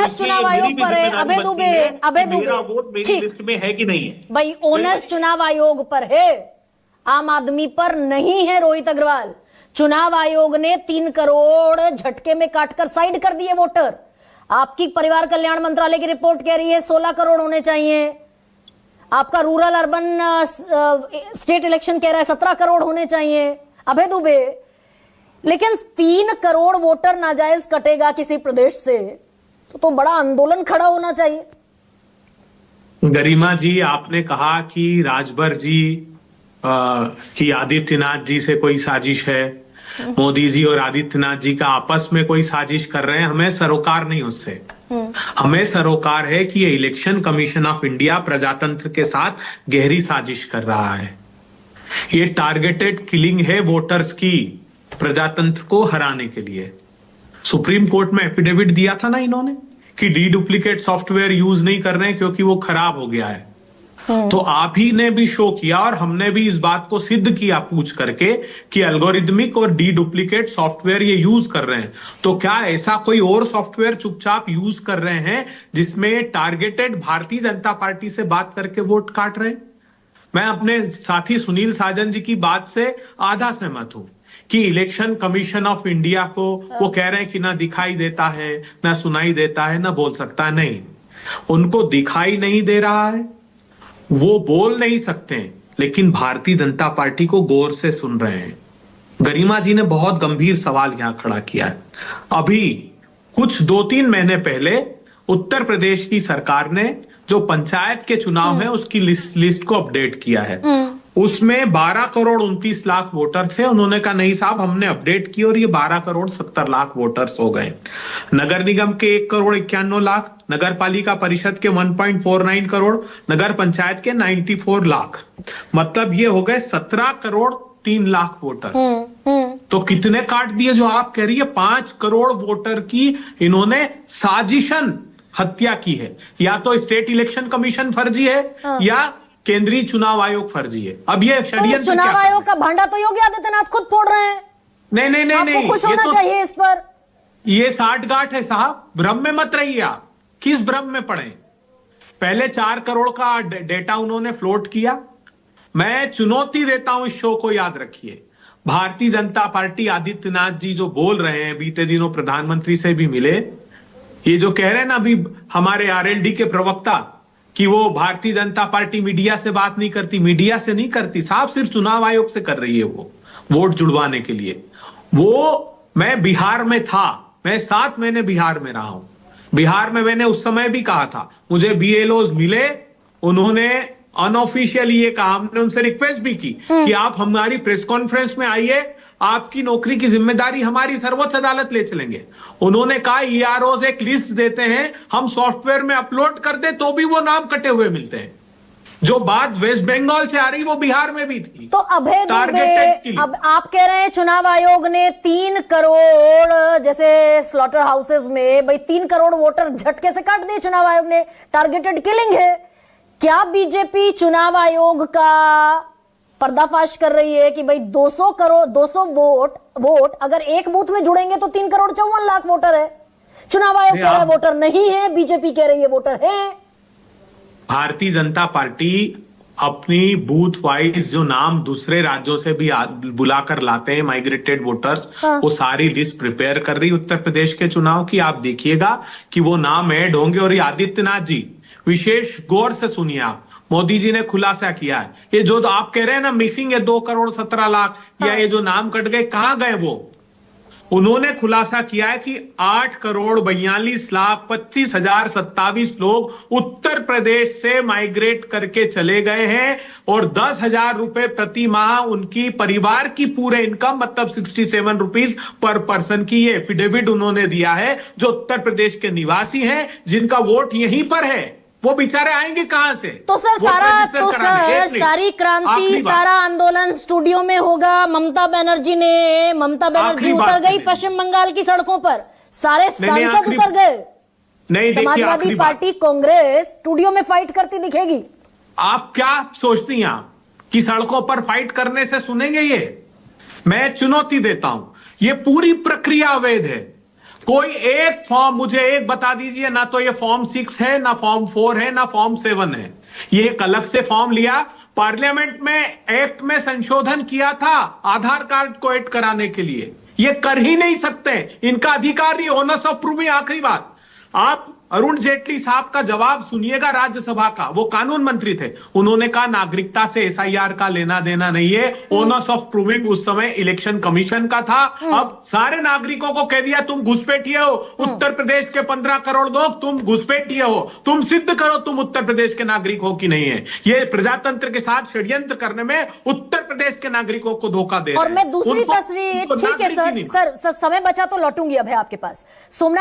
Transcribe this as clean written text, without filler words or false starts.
Onus चुनाव आयोग पर है, अभय दुबे, मेरा वोट मेरी लिस्ट में है कि नहीं है भाई, ओनस चुनाव आयोग पर है, आम आदमी पर नहीं है। रोहित अग्रवाल, चुनाव आयोग ने 3 करोड़ झटके में काटकर साइड कर दिए वोटर। आपकी परिवार कल्याण मंत्रालय की रिपोर्ट कह रही है 16 करोड़ होने चाहिए। आपका रूरल अर्बन स्टेट इलेक्शन कह रहा है 17 करोड़ होने चाहिए। अभय दुबे, लेकिन 3 करोड़ वोटर नाजायज कटेगा किसी प्रदेश से तो बड़ा आंदोलन खड़ा होना चाहिए। गरिमा जी, आपने कहा कि राजभर जी कि आदित्यनाथ जी से कोई साजिश है, मोदी जी और आदित्यनाथ जी का आपस में कोई साजिश कर रहे हैं। हमें सरोकार नहीं उससे, हमें सरोकार है कि ये इलेक्शन कमीशन ऑफ इंडिया प्रजातंत्र के साथ गहरी साजिश कर रहा है। ये टारगेटेड किलिंग है वोटर्स की, प्रजातंत्र को हराने के लिए। सुप्रीम कोर्ट में एफिडेविट दिया था ना इन्होंने कि डी डुप्लीकेट सॉफ्टवेयर यूज नहीं कर रहे हैं क्योंकि वो खराब हो गया है। तो आप ही ने भी शो किया और हमने भी इस बात को सिद्ध किया पूछ करके कि एल्गोरिदमिक और डी डुप्लीकेट सॉफ्टवेयर ये यूज कर रहे हैं। तो क्या ऐसा कोई और सॉफ्टवेयर चुपचाप यूज कर रहे हैं जिसमें टारगेटेड भारतीय जनता पार्टी से बात करके वोट काट रहे हैं? मैं अपने साथी सुनील साजन जी की बात से आधा सहमत हूं कि इलेक्शन कमीशन ऑफ इंडिया को वो कह रहे हैं कि ना दिखाई देता है, ना सुनाई देता है, ना बोल सकता है। नहीं, उनको दिखाई नहीं दे रहा है, वो बोल नहीं सकते, लेकिन भारतीय जनता पार्टी को गौर से सुन रहे हैं। गरिमा जी ने बहुत गंभीर सवाल यहां खड़ा किया है। अभी कुछ 2-3 महीने पहले उत्तर प्रदेश की सरकार ने जो पंचायत के चुनाव है उसकी लिस्ट को अपडेट किया है। उसमें 12 करोड़ 29 लाख वोटर थे। उन्होंने कहा नहीं साहब, हमने अपडेट की और ये 12 करोड़ 70 लाख वोटर्स हो गए। नगर निगम के 1 करोड़ 91 लाख, नगर पालिका परिषद के 1.49 करोड़, नगर पंचायत के 94 लाख, मतलब ये हो गए 17 करोड़ 3 लाख वोटर। तो कितने काट दिए जो आप कह रही है? 5 करोड़ वोटर की इन्होंने साजिशन हत्या की है। या तो स्टेट इलेक्शन कमीशन फर्जी है या केंद्रीय चुनाव आयोग फर्जी है। अब ये षड्यंत्र, चुनाव आयोग का भांडा तो योगी आदित्यनाथ खुद फोड़ रहे हैं। नहीं नहीं नहीं नहीं, खुश होना चाहिए इस पर। ये साठगांठ है साहब, भ्रम में मत रहिए आप। किस भ्रम में पड़े? पहले 4 करोड़ का डेटा उन्होंने फ्लोट किया। मैं चुनौती देता हूं इस शो को, याद रखिए। भारतीय जनता पार्टी, आदित्यनाथ जी जो बोल रहे हैं, बीते दिनों प्रधानमंत्री से भी मिले, ये जो कह रहे हैं ना अभी हमारे आरएलडी के प्रवक्ता कि वो भारतीय जनता पार्टी मीडिया से बात नहीं करती, मीडिया से नहीं करती साहब, सिर्फ चुनाव आयोग से कर रही है वो, वोट जुड़वाने के लिए। वो, मैं बिहार में था, मैं 7 महीने बिहार में रहा हूं। बिहार में मैंने उस समय भी कहा था, मुझे बीएलओज मिले, उन्होंने अनऑफिशियली ये कहा, हमने उनसे रिक्वेस्ट भी की कि आप हमारी प्रेस कॉन्फ्रेंस में आइए, आपकी नौकरी की जिम्मेदारी हमारी, सर्वोच्च अदालत ले चलेंगे। उन्होंने कहा ईआरओज एक लिस्ट देते हैं, हम सॉफ्टवेयर में अपलोड कर दे तो भी वो नाम कटे हुए मिलते हैं। जो बात वेस्ट बंगाल से आ रही वो बिहार में भी थी। तो अभय दुबे, अब आप कह रहे हैं चुनाव आयोग ने 3 करोड़ जैसे स्लॉटर हाउसेस में भाई 3 करोड़ वोटर झटके से काट दिए चुनाव आयोग ने, टारगेटेड किलिंग है। क्या बीजेपी चुनाव आयोग का पर्दाफाश कर रही है कि भाई 200 वोट अगर एक बूथ में जुड़ेंगे तो 3 करोड़ 54 लाख वोटर है? चुनाव आयोग कह रहा है वोटर नहीं है, बीजेपी कह रही है वोटर है। भारतीय जनता पार्टी अपनी बूथ वाइज जो नाम दूसरे राज्यों से भी बुलाकर लाते हैं, माइग्रेटेड वोटर्स, वो सारी लिस्ट प्रिपेयर कर रही उत्तर प्रदेश के चुनाव की। आप देखिएगा कि वो नाम ऐड होंगे। और ये आदित्यनाथ जी, विशेष गौर से सुनिए आप, मोदी जी ने खुलासा किया है, ये जो आप कह रहे हैं ना मिसिंग है 2 करोड़ 17 लाख या ये जो नाम कट गए, कहां गए वो? उन्होंने खुलासा किया है कि 8 करोड़ 42 लाख 25,027 लोग उत्तर प्रदेश से माइग्रेट करके चले गए हैं और 10,000 रुपए प्रति माह उनकी परिवार की पूरे इनकम, मतलब 67 रुपीज पर पर्सन की ये एफिडेविट उन्होंने दिया है। जो उत्तर प्रदेश के निवासी हैं, जिनका वोट यहीं पर है, वो बेचारे आएंगे कहां से? तो सर सारी क्रांति, सारा आंदोलन स्टूडियो में होगा। ममता बनर्जी उतर गई पश्चिम बंगाल की सड़कों पर, सारे सांसद उतर गए। नहीं, समाजवादी पार्टी, कांग्रेस स्टूडियो में फाइट करती दिखेगी। आप क्या सोचती हैं आप कि सड़कों पर फाइट करने से सुनेंगे ये? मैं चुनौती देता हूं, ये पूरी प्रक्रिया अवैध है। कोई एक फॉर्म मुझे एक बता दीजिए, ना तो ये फॉर्म 6 है, ना फॉर्म 4 है, ना फॉर्म 7 है। ये एक अलग से फॉर्म लिया, पार्लियामेंट में एक्ट में संशोधन किया था आधार कार्ड को ऐड कराने के लिए। ये कर ही नहीं सकते, इनका अधिकार नहीं। ओनर्स ऑफ प्रूविंग, आखिरी बात, आप अरुण जेटली साहब का जवाब सुनिएगा राज्यसभा का। वो कानून मंत्री थे, उन्होंने कहा नागरिकता से एसआईआर का लेना देना नहीं है, ओनर्स ऑफ प्रूविंग उस समय इलेक्शन कमीशन का था। अब सारे नागरिकों को कह दिया तुम घुसपैठिए हो, उत्तर प्रदेश के 15 करोड़ लोग तुम घुसपैठिए हो, तुम सिद्ध करो तुम उत्तर प्रदेश के नागरिक हो कि नहीं है। ये प्रजातंत्र के साथ षड्यंत्र करने में उत्तर प्रदेश के नागरिकों को धोखा दे रहे और हैं। मैं दूसरी उनको- तस्वीर, उनको ठीक है नागरिक ही नहीं सर, समय बचा तो लौटूंगी अब है आपके पास। सोमनाथ